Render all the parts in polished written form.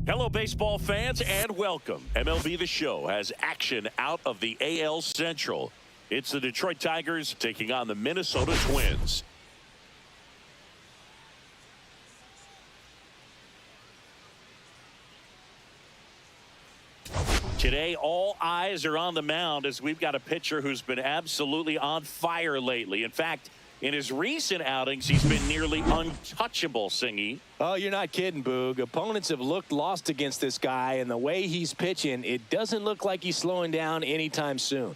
Hello, baseball fans, and welcome. MLB The Show has action out of the AL Central. It's the Detroit Tigers taking on the Minnesota Twins. Today, all eyes are on the mound as we've got a pitcher who's been absolutely on fire lately. In fact, in his recent outings, he's been nearly untouchable, Singy. Oh, you're not kidding, Boog. Opponents have looked lost against this guy, and the way he's pitching, it doesn't look like he's slowing down anytime soon.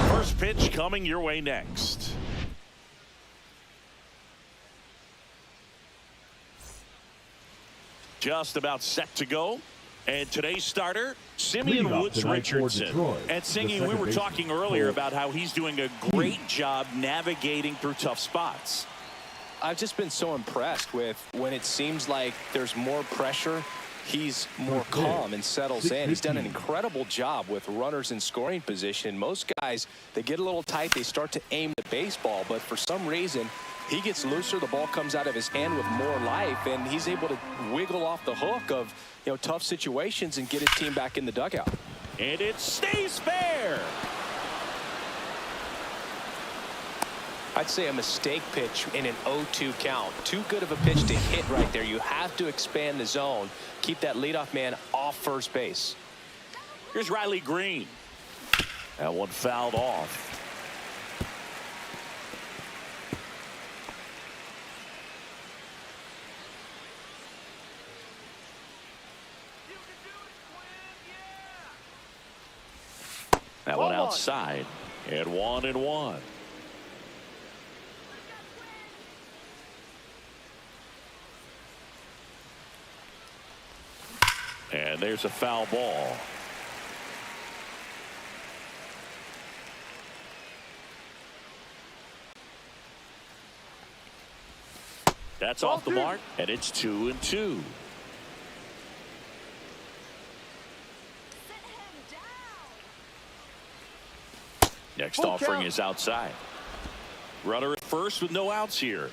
First pitch coming your way next. Just about set to go. And today's starter, Simeon Woods Richardson. And Singy, we were talking earlier about how he's doing a great job navigating through tough spots. I've just been so impressed with when it seems like there's more pressure, he's more calm and settles in. He's done an incredible job with runners in scoring position. Most guys, they get a little tight, they start to aim the baseball, but for some reason, he gets looser, the ball comes out of his hand with more life, and he's able to wiggle off the hook of, tough situations and get his team back in the dugout. And it stays fair. I'd say a mistake pitch in an 0-2 count. Too good of a pitch to hit right there. You have to expand the zone. Keep that leadoff man off first base. Here's Riley Greene. That one fouled off. That one outside, and 1-1. And there's a foul ball. That's off the mark, and it's 2-2. Next offering is outside. Runner at first with no outs here.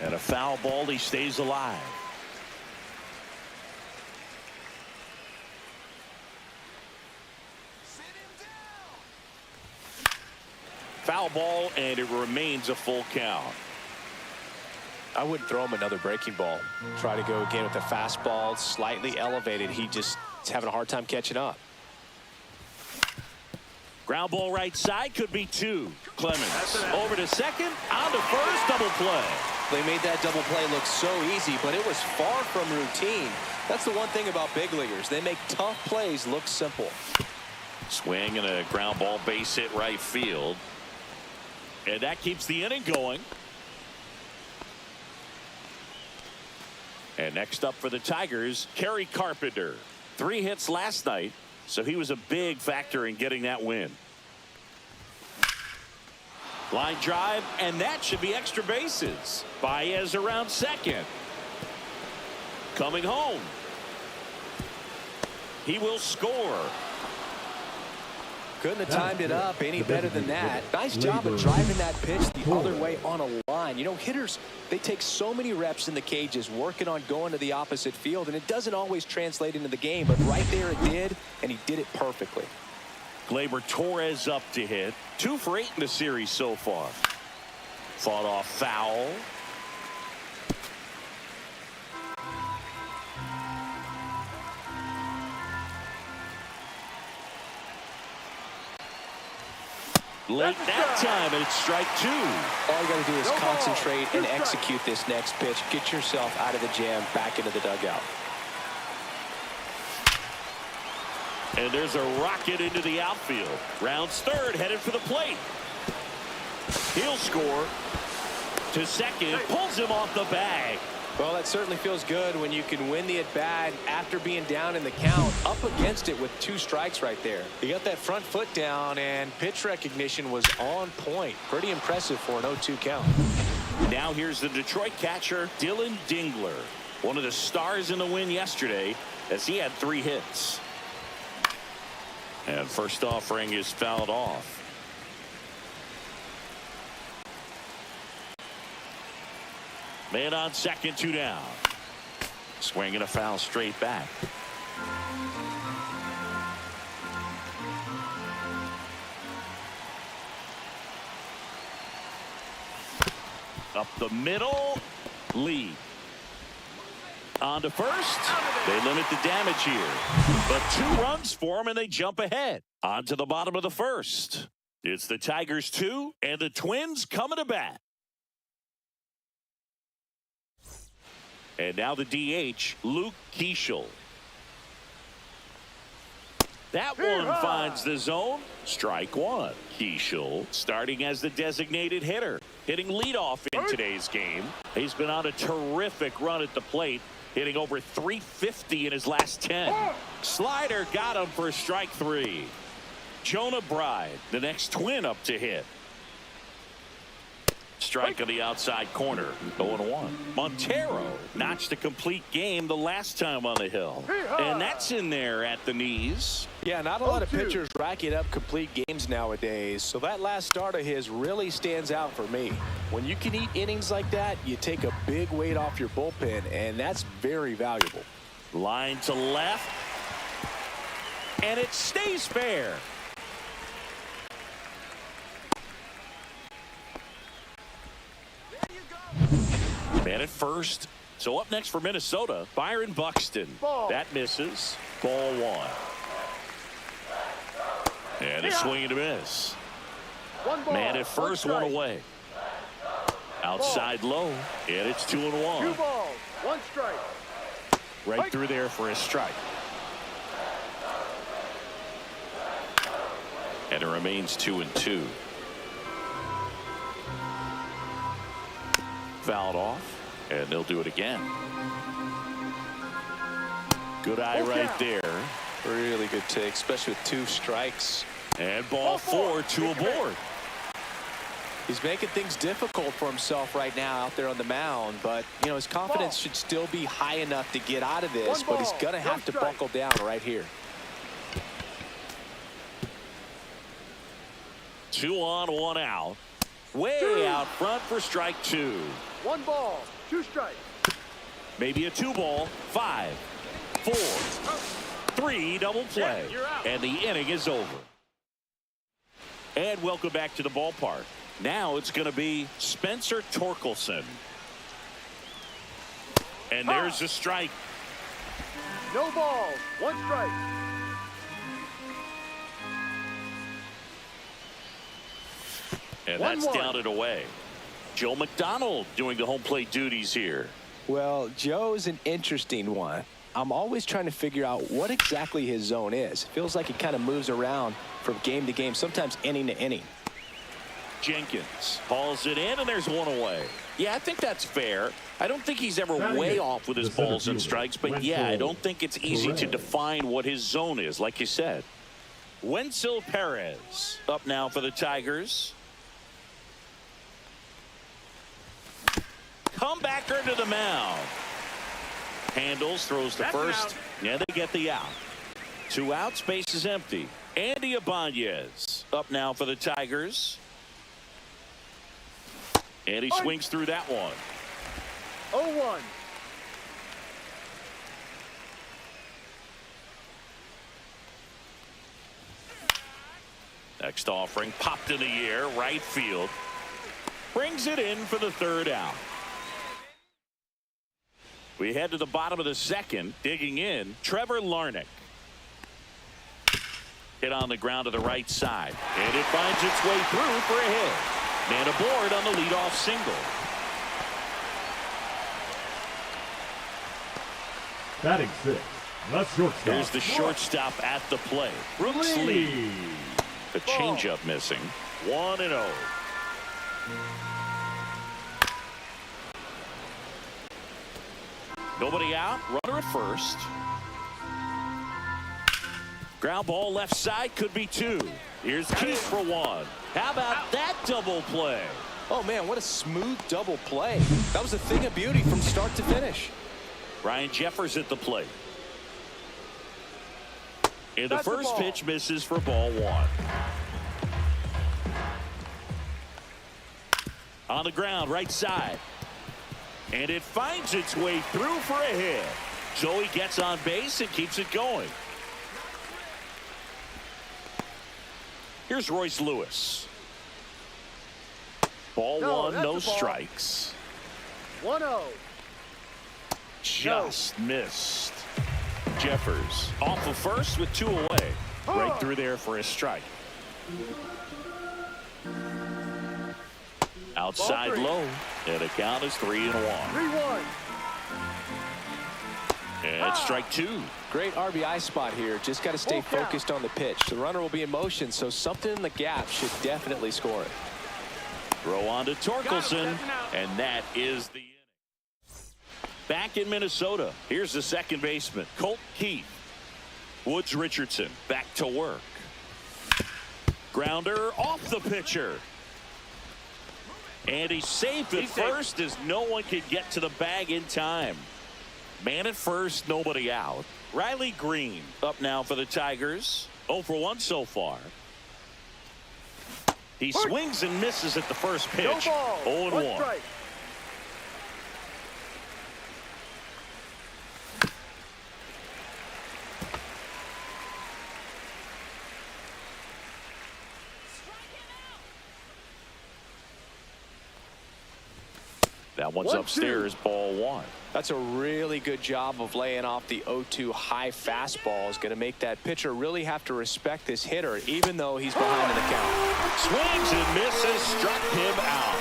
And a foul ball, he stays alive. Foul ball, and it remains a full count. I wouldn't throw him another breaking ball. Try to go again with the fastball, slightly elevated. He just is having a hard time catching up. Ground ball right side, could be two. Clemens over to second, on to first, double play. They made that double play look so easy, but it was far from routine. That's the one thing about big leaguers. They make tough plays look simple. Swing and a ground ball base hit right field. And that keeps the inning going. And next up for the Tigers, Kerry Carpenter. 3 hits last night, so he was a big factor in getting that win. Line drive, and that should be extra bases. Baez around second. Coming home. He will score. Couldn't have timed it up any better than that. Nice job of driving that pitch the other way on a line. Hitters, they take so many reps in the cages working on going to the opposite field, and it doesn't always translate into the game, but right there it did, and he did it perfectly. Gleyber Torres up to hit. 2 for 8 in the series so far. Fought off foul. Late that time, and it's strike 2. All you got to do is concentrate and execute this next pitch. Get yourself out of the jam, back into the dugout. And there's a rocket into the outfield. Rounds third, headed for the plate. He'll score. To second, pulls him off the bag. Well, that certainly feels good when you can win the at-bat after being down in the count, up against it with 2 strikes right there. He got that front foot down, and pitch recognition was on point. Pretty impressive for an 0-2 count. Now here's the Detroit catcher, Dylan Dingler. one of the stars in the win yesterday, as he had 3 hits. And first offering is fouled off. Man on second, 2 down. Swing and a foul straight back. Up the middle. Lee. On to first. They limit the damage here. But 2 runs for him and they jump ahead. On to the bottom of the first. It's the Tigers 2 and the Twins coming to bat. And now the DH, Luke Keeschel. That one finds the zone. Strike 1. Keeschel starting as the designated hitter, hitting leadoff in today's game. He's been on a terrific run at the plate, hitting over 350 in his last 10. Slider got him for strike 3. Jonah Bride, the next Twin up to hit. Strike on the outside corner. 0-1. Montero notched a complete game the last time on the hill. And that's in there at the knees. Yeah, not a lot of pitchers racking up complete games nowadays. So that last start of his really stands out for me. When you can eat innings like that, you take a big weight off your bullpen, and that's very valuable. Line to left. And it stays fair. Man at first. So up next for Minnesota, Byron Buxton. That misses. Ball 1. And a swing and a miss. Man at first, 1 away. Outside low, and it's 2-1. 2 balls, 1 strike. Right through there for a strike. And it remains 2-2. Fouled off, and they'll do it again. Good eye right there. Really good take, especially with 2 strikes. And ball 4, 2 aboard. He's making things difficult for himself right now out there on the mound, but you know his confidence should still be high enough to get out of this, but he's gonna have to buckle down right here. 2 on, 1 out. Way out front for strike 2. 1 ball, 2 strikes. Maybe a 2 ball. 5, 4, 3 double play. And the inning is over. And welcome back to the ballpark. Now it's going to be Spencer Torkelson. And there's a strike. No balls, 1 strike. And that's down and away. Joe McDonald doing the home plate duties here. Well, Joe's an interesting one. I'm always trying to figure out what exactly his zone is. It feels like he kind of moves around from game to game, sometimes inning to inning. Jenkins hauls it in, and there's 1 away. Yeah, I think that's fair. I don't think he's ever way off with his balls and strikes, but yeah, I don't think it's easy to define what his zone is, like you said. Wenzel Perez up now for the Tigers. Comebacker to the mound. Handles, throws to first. Yeah, they get the out. 2 outs, base is empty. Andy Ibanez up now for the Tigers. And he swings through that one. 0-1. Next offering popped in the air, right field. Brings it in for the 3rd out. We head to the bottom of the 2nd. Digging in, Trevor Larnach. Hit on the ground to the right side. And it finds its way through for a hit. Man aboard on the leadoff single. Batting 6. The shortstop. Here's the shortstop at the plate. Brooks Lee. The changeup missing. 1-0. Nobody out. Runner at first. Ground ball left side, could be 2. Here's Keith for 1. How about that double play? Oh man, what a smooth double play. That was a thing of beauty from start to finish. Ryan Jeffers at the plate. And the That's the first ball. pitch misses for ball one. On the ground, right side. And it finds its way through for a hit. So he gets on base and keeps it going. Here's Royce Lewis. Ball one, that's no the ball. strikes. 1-0. Just missed. Jeffers off of first with 2 away. Right through there for a strike. Outside Ball 3. low. And the count is 3-1. 3-1. And strike 2. Great RBI spot here. Just got to stay Full count. focused on the pitch. The runner will be in motion, so something in the gap should definitely score it. Throw on to Torkelson. And that is the inning. Back in Minnesota, here's the second baseman, Colt Keith. Woods Richardson back to work. Grounder off the pitcher. And he's safe at first as no one can get to the bag in time. Man at first, nobody out. Riley Greene up now for the Tigers. 0 for 1 so far. He swings and misses at the first pitch. No ball. 0 1 1. strike. That one's 1-2. upstairs, ball 1. That's a really good job of laying off the 0-2 high fastball. Is going to make that pitcher really have to respect this hitter, even though he's behind in the count. Swings and misses, struck him out.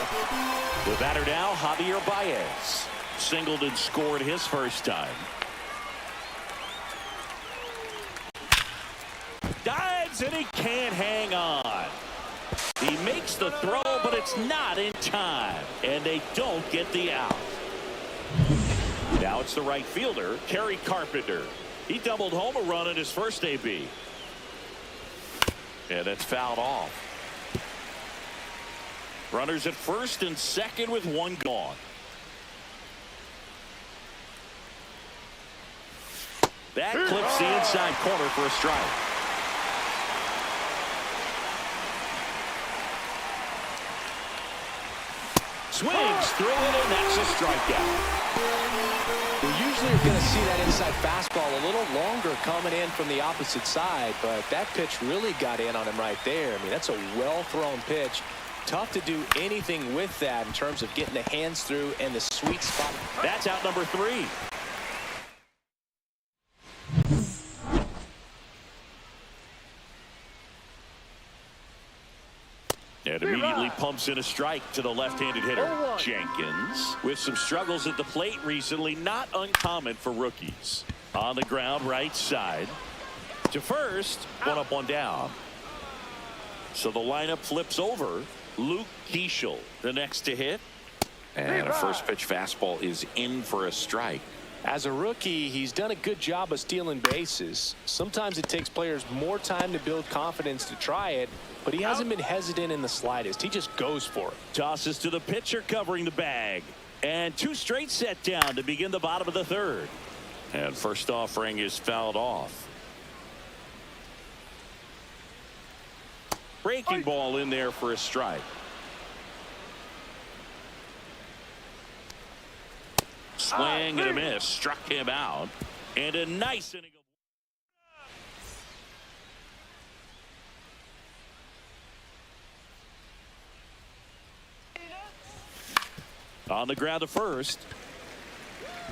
The batter now, Javier Baez. Singled and scored his first time. Dives and he can't hang on. He makes the throw, but it's not in time. And they don't get the out. Now it's the right fielder, Kerry Carpenter. He doubled home a run in his first AB. And it's fouled off. Runners at first and second with 1 gone. That clips the inside corner for a strike. Swings through it, and that's a strikeout. We usually are going to see that inside fastball a little longer coming in from the opposite side, but that pitch really got in on him right there. I mean, that's a well-thrown pitch. Tough to do anything with that in terms of getting the hands through and the sweet spot. That's out number 3. And immediately pumps in a strike to the left-handed hitter, 0-1. Jenkins. With some struggles at the plate recently, not uncommon for rookies. On the ground, right side. To first, 1 up, 1 down. So the lineup flips over. Luke Keeschel, the next to hit. And a first pitch fastball is in for a strike. As a rookie, he's done a good job of stealing bases. Sometimes it takes players more time to build confidence to try it, but he hasn't been hesitant in the slightest. He just goes for it. Tosses to the pitcher covering the bag. And 2 straight set down to begin the bottom of the 3rd. And first offering is fouled off. Breaking ball in there for a strike. Swing and a miss. Struck him out. And a nice inning of on the ground to first.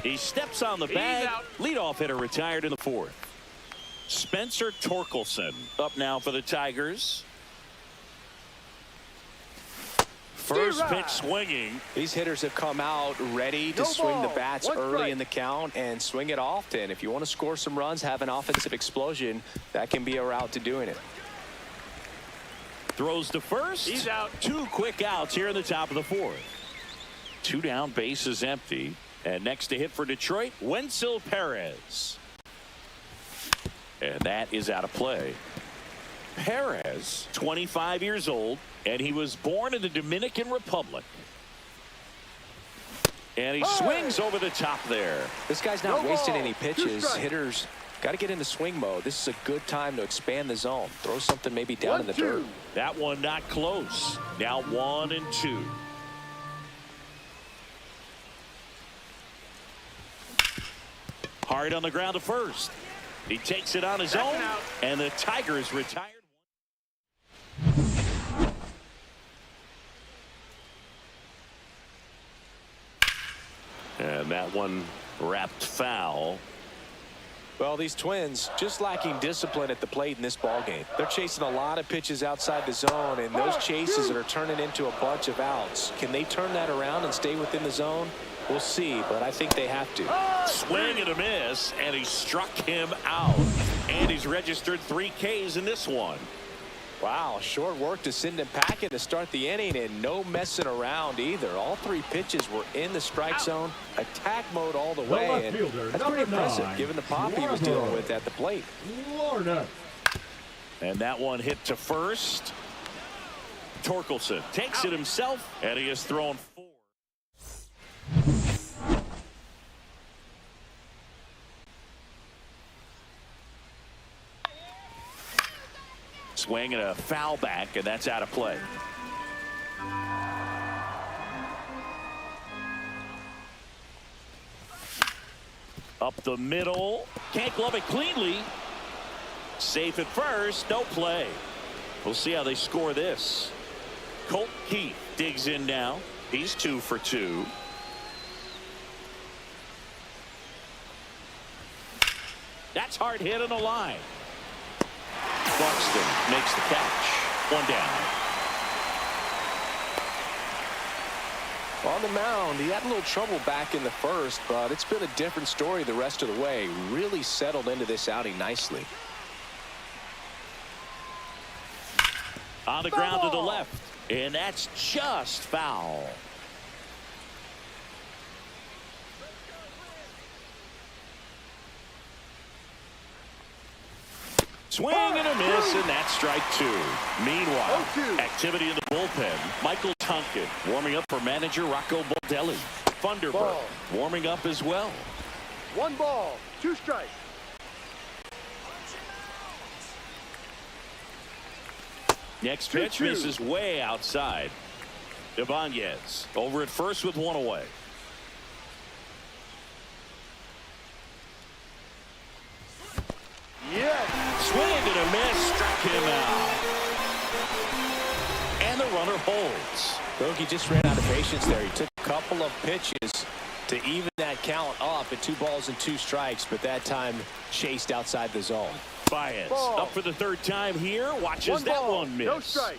He steps on the bag. Leadoff hitter retired in the 4th. Spencer Torkelson up now for the Tigers. First pitch swinging. These hitters have come out ready to swing the bats early in the count and swing it often. If you want to score some runs, have an offensive explosion, that can be a route to doing it. Throws to first. He's out. 2 quick outs here in the top of the 4th. 2 down, bases empty. And next to hit for Detroit, Wenzel Perez. And that is out of play. Perez, 25 years old, and he was born in the Dominican Republic. And he swings over the top there. This guy's not wasting any pitches. 2 strikes. Hitters got to get into swing mode. This is a good time to expand the zone. Throw something maybe down in the dirt. 1-2. That one not close. Now 1-2. Hard on the ground to first. He takes it on his own, and the Tigers retired. And that one wrapped foul. Well, these Twins just lacking discipline at the plate in this ball game. They're chasing a lot of pitches outside the zone, and those chases are turning into a bunch of outs. Can they turn that around and stay within the zone? We'll see, but I think they have to. Swing and a miss, and he struck him out. And he's registered 3 Ks in this one. Wow, short work to send him packing to start the inning, and no messing around either. All 3 pitches were in the strike zone, attack mode all the way, left and fielder, that's pretty number impressive 9, given the pop he was dealing with at the plate. Lorna. And that one hit to first. Torkelson takes it himself, and he has thrown 4. Swing and a foul back, and that's out of play. Up the middle. Can't glove it cleanly. Safe at first. No play. We'll see how they score this. Colt Keith digs in now. He's 2 for 2. That's hard hit on the line. Buxton makes the catch. 1 down. On the mound, he had a little trouble back in the first, but it's been a different story the rest of the way. Really settled into this outing nicely. On the ground to the left, and that's just foul. Swing and a miss, and that's strike 2. Meanwhile, 0-2. activity in the bullpen. Michael Tonkin warming up for manager Rocco Baldelli. Thunderbird Ball. warming up as well. 1 ball, 2 strikes. Next pitch 2-2. misses way outside. Ibanez over at first with 1 away. Yes. Swing and a miss, struck him out. And the runner holds. Bogey just ran out of patience there. He took a couple of pitches to even that count up at 2 balls and 2 strikes, but that time chased outside the zone. Baez Ball. up for the 3rd time here. Watches 1 that ball, one miss. no strikes.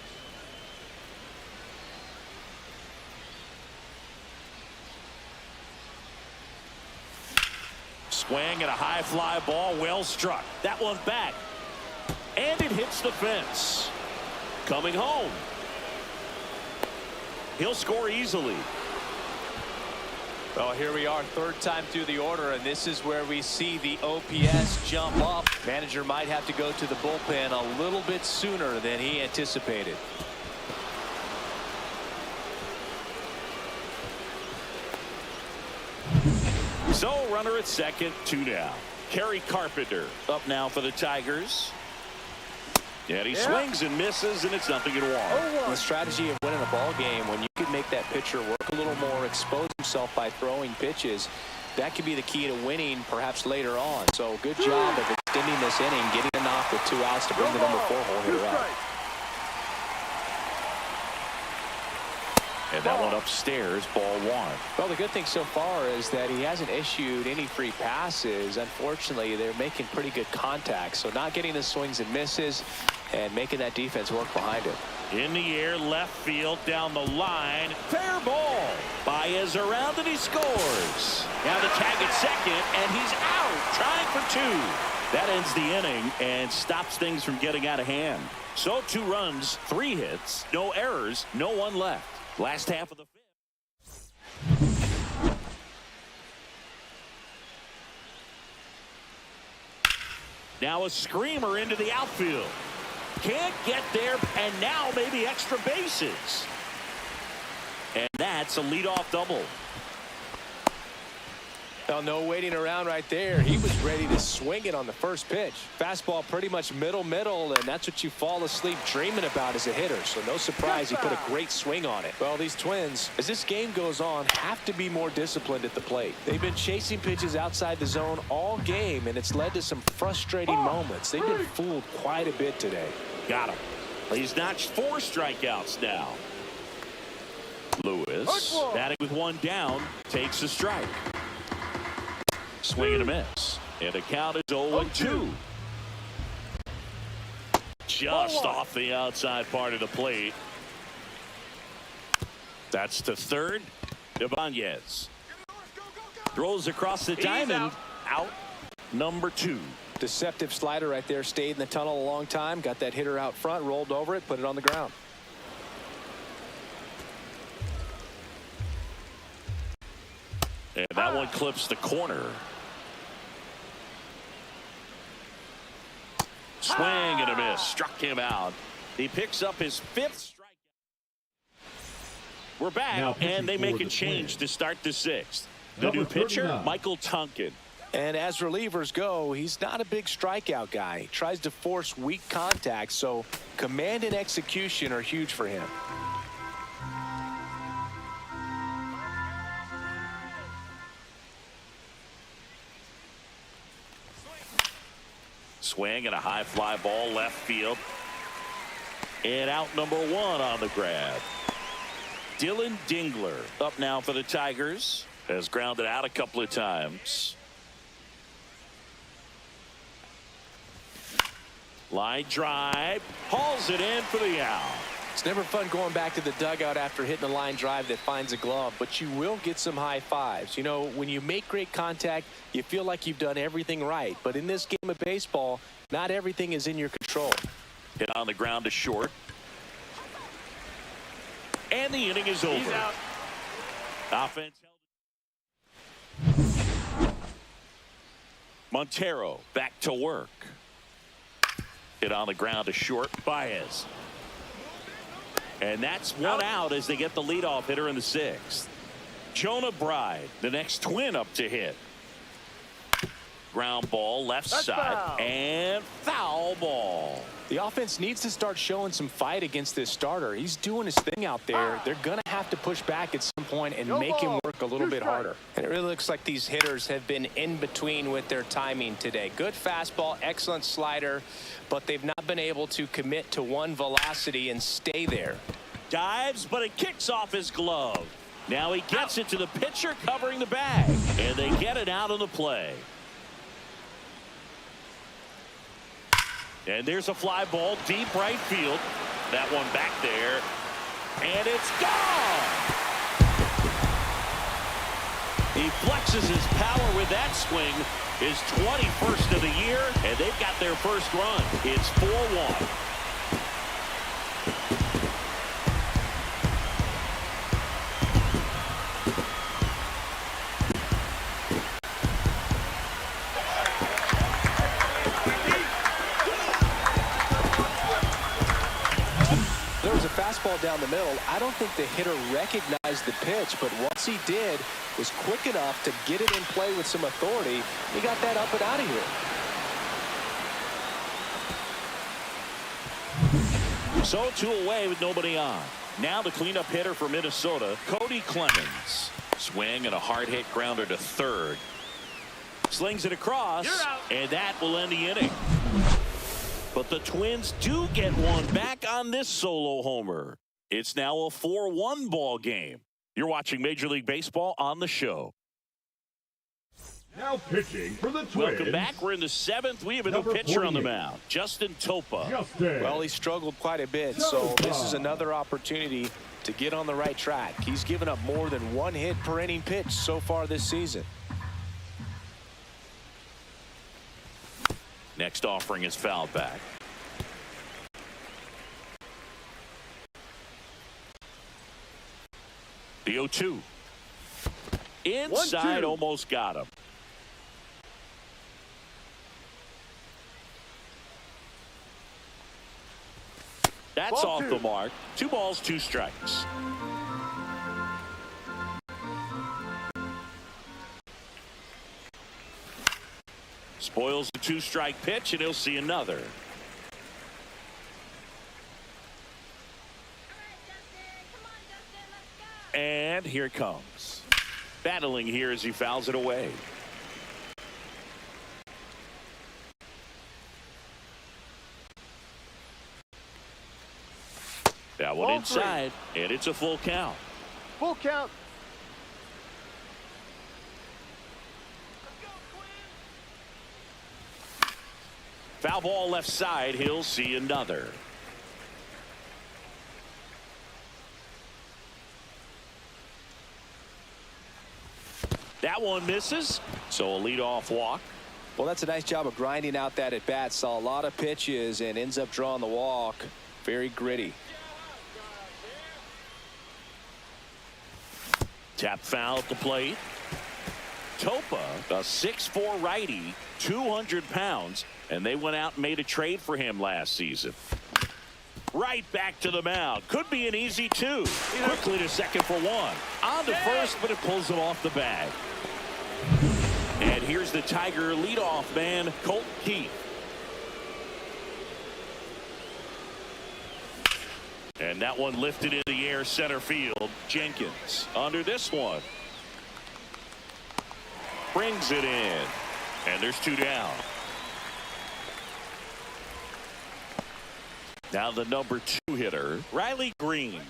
Swing and a high fly ball, well struck. That one back. And it hits the fence. Coming home. He'll score easily. Well, here we are, 3rd time through the order, and this is where we see the OPS jump up. Manager might have to go to the bullpen a little bit sooner than he anticipated. So runner at second, 2 down. Kerry Carpenter up now for the Tigers. And he swings and misses, and it's 0-1. The strategy of winning a ball game, when you can make that pitcher work a little more, expose himself by throwing pitches, that could be the key to winning perhaps later on. So good job of extending this inning, getting a knock with 2 outs to bring the number 4 hole hitter out. And that one upstairs, ball 1. Well, the good thing so far is that he hasn't issued any free passes. Unfortunately, they're making pretty good contact, so not getting the swings and misses and making that defense work behind him. In the air, left field, down the line. Fair ball. Baez around, and he scores. Now the tag at second, and he's out, trying for 2. That ends the inning and stops things from getting out of hand. So 2 runs, 3 hits, no errors, no one left. Last half of the 5th. Now a screamer into the outfield. Can't get there, and now maybe extra bases. And that's a leadoff double. Well, no waiting around right there. He was ready to swing it on the first pitch. Fastball pretty much middle, and that's what you fall asleep dreaming about as a hitter. So no surprise he put a great swing on it. Well, these Twins, as this game goes on, have to be more disciplined at the plate. They've been chasing pitches outside the zone all game, and it's led to some frustrating moments. They've been fooled quite a bit today. Got him. He's notched 4 strikeouts now. Lewis, batting with 1 down, takes a strike. Swing and a miss. And the count is 0-2. Just off the outside part of the plate. That's to third. Ibanez throws across the diamond. Out number 2. Deceptive slider right there. Stayed in the tunnel a long time. Got that hitter out front. Rolled over it. Put it on the ground. And that one clips the corner. Swing and a miss. Struck him out. He picks up his 5th strikeout. We're back, and they make a change to start the 6th. The new pitcher, Michael Tonkin. And as relievers go, he's not a big strikeout guy. He tries to force weak contact, so command and execution are huge for him. Swing and a high fly ball left field. And out number 1 on the grab. Dylan Dingler up now for the Tigers. Has grounded out a couple of times. Line drive. Hauls it in for the out. It's never fun going back to the dugout after hitting a line drive that finds a glove, but you will get some high fives. You know, when you make great contact, you feel like you've done everything right. But in this game of baseball, not everything is in your control. Hit on the ground to short. And the inning is over. He's out. Offense. Montero back to work. Hit on the ground to short. Baez. And that's 1 out as they get the leadoff hitter in the 6th. Jonah Bride, the next Twin up to hit. Ground ball left side. Foul. And foul ball. The offense needs to start showing some fight against this starter. He's doing his thing out there. They're going to have to push back at some point and make him work a little bit harder. And it really looks like these hitters have been in between with their timing today. Good fastball, excellent slider, but they've not been able to commit to one velocity and stay there. Dives, but it kicks off his glove. Now he gets it to the pitcher covering the bag. And they get it out of the play. And there's a fly ball deep right field. That one back there. And it's gone. He flexes his power with that swing. His 21st of the year. And they've got their first run. It's 4-1. Fastball down the middle. I don't think the hitter recognized the pitch, but once he did, was quick enough to get it in play with some authority. He got that up and out of here. So 2 away with nobody on. Now the cleanup hitter for Minnesota, Cody Clemens. Swing and a hard hit grounder to third. Slings it across, and that will end the inning. But the Twins do get one back on this solo homer. It's now a 4-1 ball game. You're watching Major League Baseball on the show. Now pitching for the Twins. Welcome back. We're in the 7th. We have a new pitcher on the mound, Justin Topa. Well, he struggled quite a bit, so this is another opportunity to get on the right track. He's given up more than 1 hit per inning pitch so far this season. Next offering is fouled back. The 0-2. Inside, almost got him. That's off the mark. 2 balls, 2 strikes. Spoils the 2-strike pitch, and he'll see another. And here it comes. Battling here as he fouls it away. That one inside, and it's a full count. Full count. Foul ball left side. He'll see another. That one misses, so a leadoff walk. Well, that's a nice job of grinding out that at bat. Saw a lot of pitches and ends up drawing the walk. Very gritty. Tap foul at the plate. Topa, a 6'4" righty, 200 pounds, and they went out and made a trade for him last season. Right back to the mound. Could be an easy 2. Quickly to second for 1. On to first, but it pulls him off the bag. And here's the Tiger leadoff man, Colt Keith. And that one lifted in the air center field. Jenkins under this one. Brings it in. And there's 2 down. Now the number 2 hitter, Riley Greene.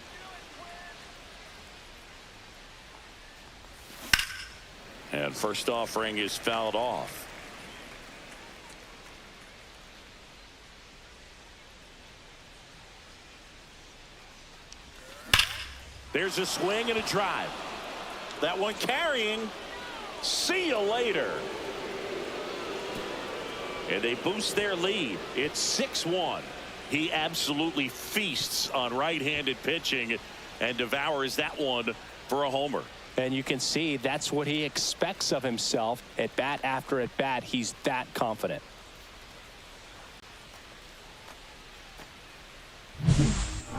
And first offering is fouled off. There's a swing and a drive. That one carrying. See you later. And they boost their lead. It's 6-1. He absolutely feasts on right-handed pitching and devours that one for a homer. And you can see that's what he expects of himself at bat after at bat. He's that confident.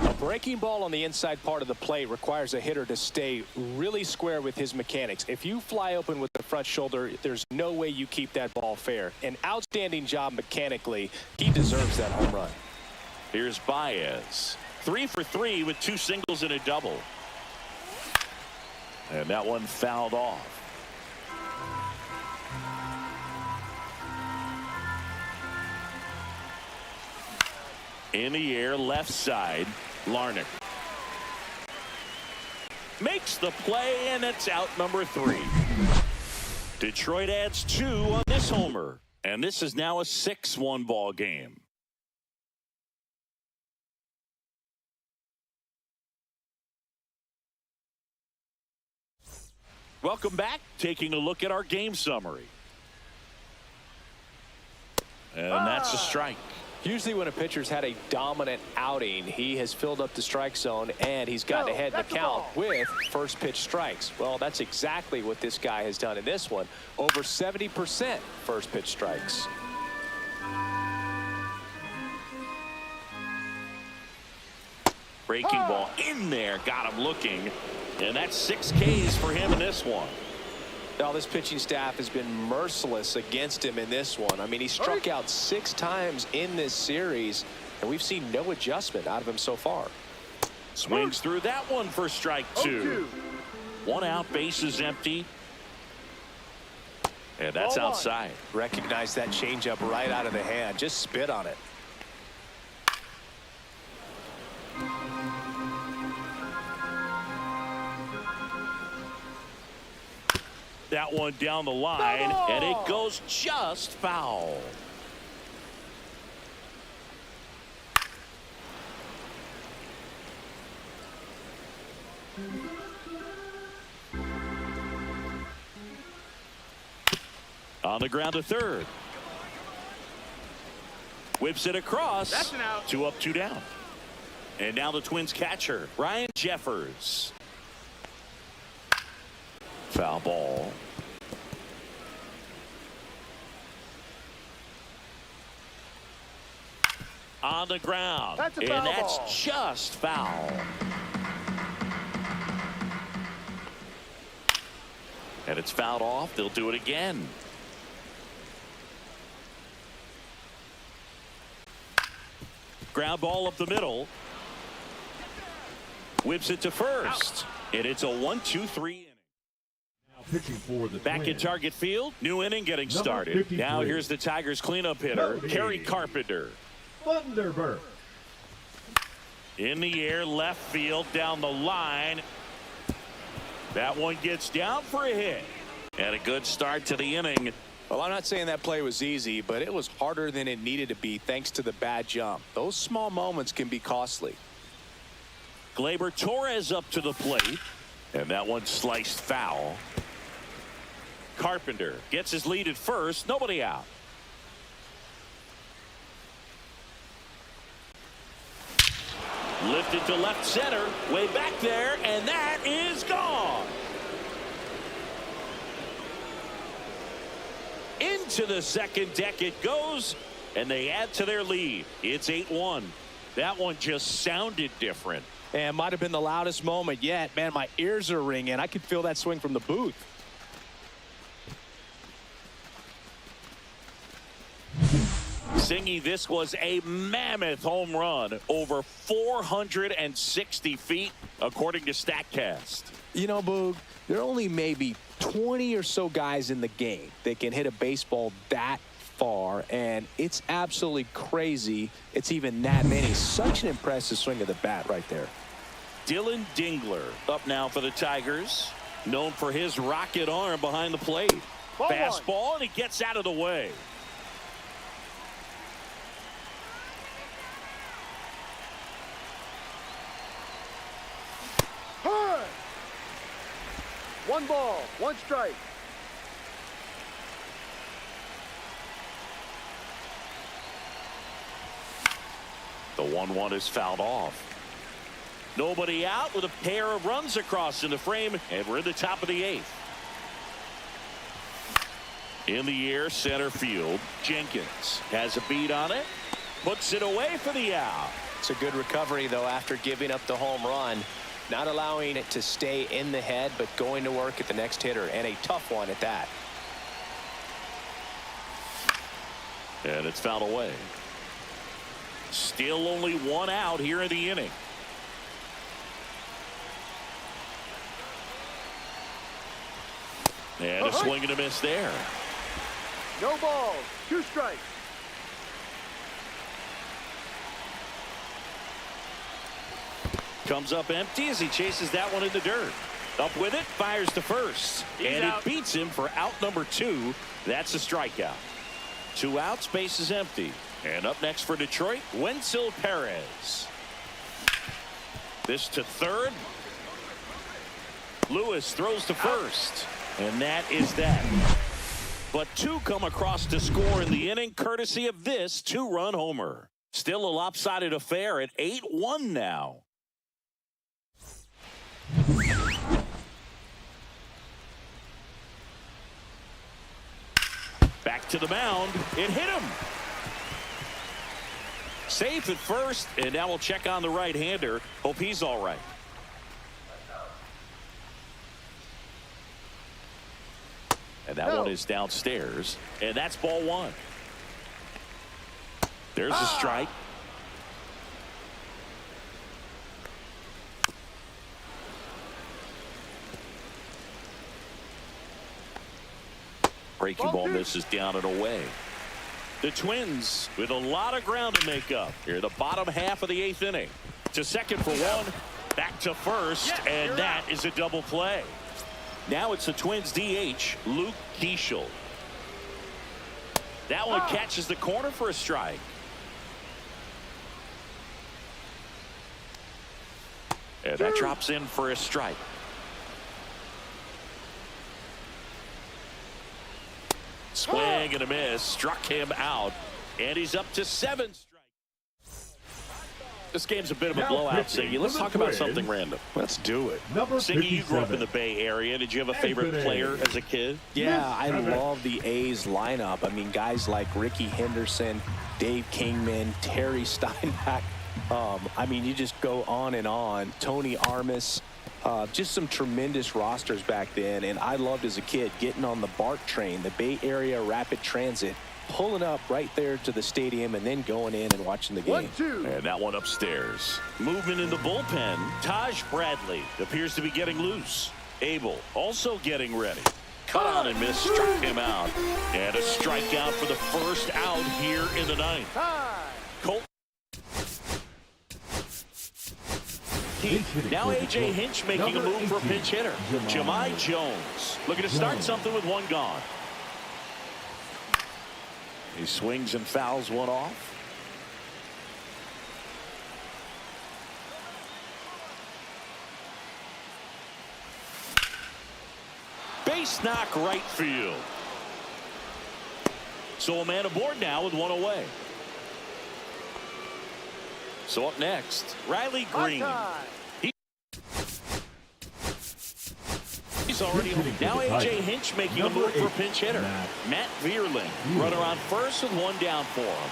A breaking ball on the inside part of the plate requires a hitter to stay really square with his mechanics. If you fly open with the front shoulder, there's no way you keep that ball fair. An outstanding job mechanically. He deserves that home run. Here's Baez. 3 for 3 with 2 singles and a double. And that one fouled off. In the air, left side, Larnach. Makes the play, and it's out number 3. Detroit adds 2 on this homer. And this is now a 6-1 ball game. Welcome back. Taking a look at our game summary. And that's a strike. Usually when a pitcher's had a dominant outing, he has filled up the strike zone and he's gotten ahead in the count with first pitch strikes. Well, that's exactly what this guy has done in this one. Over 70% first pitch strikes. Breaking ball in there. Got him looking. And that's 6 Ks for him in this one. Now, this pitching staff has been merciless against him in this one. I mean, he struck out 6 times in this series, and we've seen no adjustment out of him so far. Swings through that one for strike 2. 1 out, bases empty. And that's outside. Recognize that changeup right out of the hand. Just spit on it. That one down the line, and it goes just foul. On the ground to third. Whips it across. That's an out. 2 up, 2 down. And now the Twins catcher, Ryan Jeffers. Foul ball. On the ground. That's a and foul that's ball. just foul. And it's fouled off. They'll do it again. ground ball up the middle. Whips it to first. And it's a 1-2-3 inning. Now pitching for the Back in Twins, target field. New inning getting started. 53. Now here's the Tigers cleanup hitter, Cody. Kerry Carpenter. Thunderbird. In the air, left field, down the line. That one gets down for a hit. And a good start to the inning. Well, I'm not saying that play was easy, but it was harder than it needed to be thanks to the bad jump. Those small moments can be costly. Gleyber Torres up to the plate. And that one sliced foul. Carpenter gets his lead at first. Nobody out. Lifted to left center. Way back there. And that is gone. Into the second deck it goes. And they add to their lead. It's 8-1. That one just sounded different. And might have been the loudest moment yet. Man, my ears are ringing. I could feel that swing from the booth. Singy, this was a mammoth home run over 460 feet, according to StatCast. You know, Boog, there are only maybe 20 or so guys in the game that can hit a baseball that far, and it's absolutely crazy it's even that many. Such an impressive swing of the bat right there. Dylan Dingler up now for the Tigers, known for his rocket arm behind the plate. Ball Fastball, and he gets out of the way. High. 1 ball, 1 strike. The 1-1 is fouled off. Nobody out with a pair of runs across in the frame, and we're in the top of the 8th. In the air, center field. Jenkins has a beat on it. Puts it away for the out. It's a good recovery, though, after giving up the home run. Not allowing it to stay in the head, but going to work at the next hitter, and a tough one at that. And it's fouled away. Still only 1 out here in the inning. And a swing and a miss there. No balls, 2 strikes. Comes up empty as he chases that one in the dirt. Up with it, fires to first. And it beats him for out number 2. That's a strikeout. 2 outs, base is empty. And up next for Detroit, Wenceel Perez. This to third. Lewis throws to first. And that is that. But 2 come across to score in the inning, courtesy of this 2-run homer. Still a lopsided affair at 8-1 now. Back to the mound. It hit him. Safe at first, and now we'll check on the right-hander. Hope he's all right. And that one is downstairs, and that's ball 1. There's a strike. Breaking ball misses down and away. The Twins with a lot of ground to make up here in the bottom half of the 8th inning. To second for 1, back to first, and that is a double play. Now it's the Twins DH, Luke Keeschel. That one catches the corner for a strike. And that drops in for a strike. Swing and a miss, struck him out, and he's up to 7 strikes. This game's a bit of a blowout, Siggy. Let's talk about something random. Let's do it. Siggy, you grew up in the Bay Area. Did you have a favorite player as a kid? Yeah, I love the A's lineup. I mean, guys like Ricky Henderson, Dave Kingman, Terry Steinbach. I mean, you just go on and on. Tony Armas. Just some tremendous rosters back then, and I loved as a kid getting on the BART train, the Bay Area Rapid Transit, pulling up right there to the stadium and then going in and watching the game. 1-2. And that one upstairs. Movement in the bullpen. Taj Bradley appears to be getting loose. Abel also getting ready. Cut on and missed, struck him out. And a strikeout for the first out here in the ninth. Tie. Colt. Now A.J. Hinch making a move for a pinch hitter. Jahmai Jones looking to start something with one gone. He swings and fouls one off. Base knock right field. So a man aboard now with one away. So up next, Riley Greene. He's already home. Now A.J. Hinch making a move for a pinch hitter. Matt Vierling, runner on first and one down for him.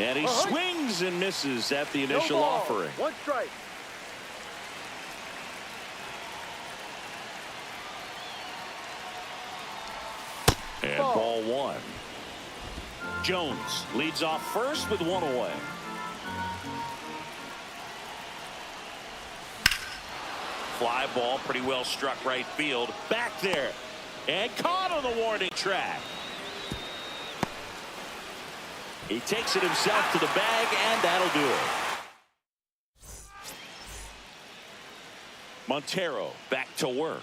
And he swings and misses at the initial offering. 1 strike. And ball 1. Jones leads off first with one away. Fly ball pretty well struck right field. Back there. And caught on the warning track. He takes it himself to the bag, and that'll do it. Montero back to work.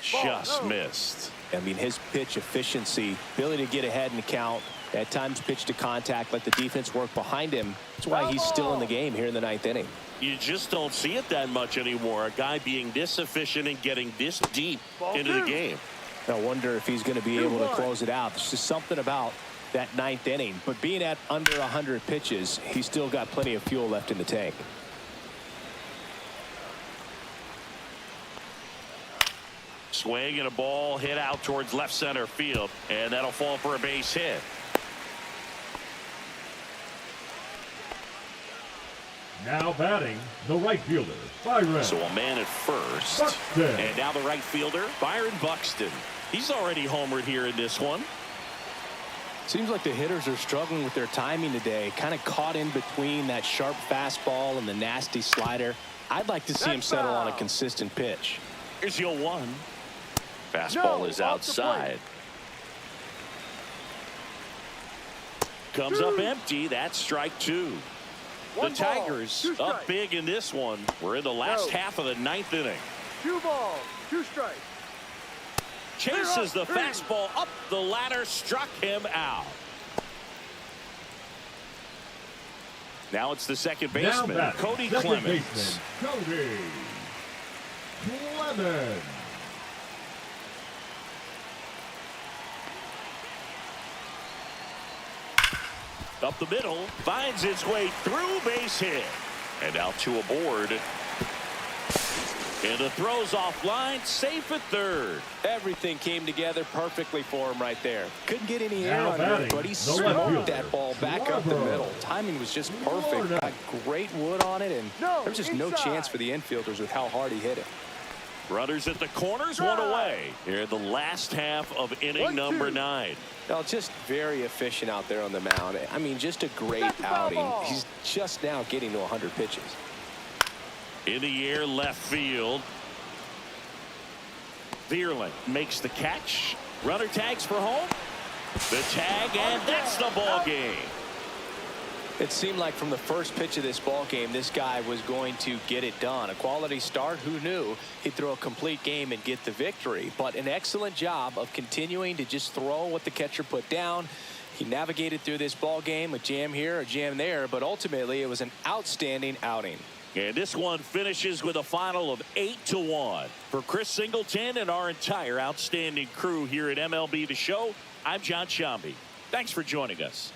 Just missed. I mean, his pitch efficiency, ability to get ahead in the count, at times pitch to contact, let the defense work behind him. That's why he's still in the game here in the ninth inning. You just don't see it that much anymore. A guy being this efficient and getting this deep into the game. I wonder if he's going to be able to close it out. There's just something about that ninth inning. But being at under 100 pitches, he's still got plenty of fuel left in the tank. Swing and a ball hit out towards left center field, and that'll fall for a base hit. Now batting, the right fielder, Byron. So a man at first. Buxton. And now the right fielder, Byron Buxton. He's already homered here in this one. Seems like the hitters are struggling with their timing today. Kind of caught in between that sharp fastball and the nasty slider. I'd like to see him settle on a consistent pitch. Here's your 1. Fastball is outside. Comes up empty. That's strike 2. The Tigers up big in this one. We're in the last half of the ninth inning. 2 balls, 2 strikes. Chases the fastball up the ladder, struck him out. Now it's the second baseman, Cody Clemens. Cody Clemens. Up the middle, finds its way through, base hit. And now 2 aboard. And the throw's offline, safe at third. Everything came together perfectly for him right there. Couldn't get any air Now under it, but he smoked that ball back up the Gleyber. middle. Timing was just perfect. Got great wood on it, and there was just no chance for the infielders with how hard he hit it. Runners at the corners, one away. Here in the last half of inning number 9. Well, just very efficient out there on the mound. I mean, just a great outing. He's just now getting to 100 pitches. In the air, left field. Vierling makes the catch. Runner tags for home. The tag, and that's the ball game. It seemed like from the first pitch of this ball game, this guy was going to get it done. A quality start. Who knew he'd throw a complete game and get the victory? But an excellent job of continuing to just throw what the catcher put down. He navigated through this ball game, a jam here, a jam there, but ultimately it was an outstanding outing. And this one finishes with a final of 8-1. For Chris Singleton and our entire outstanding crew here at MLB The Show, I'm John Shambi. Thanks for joining us.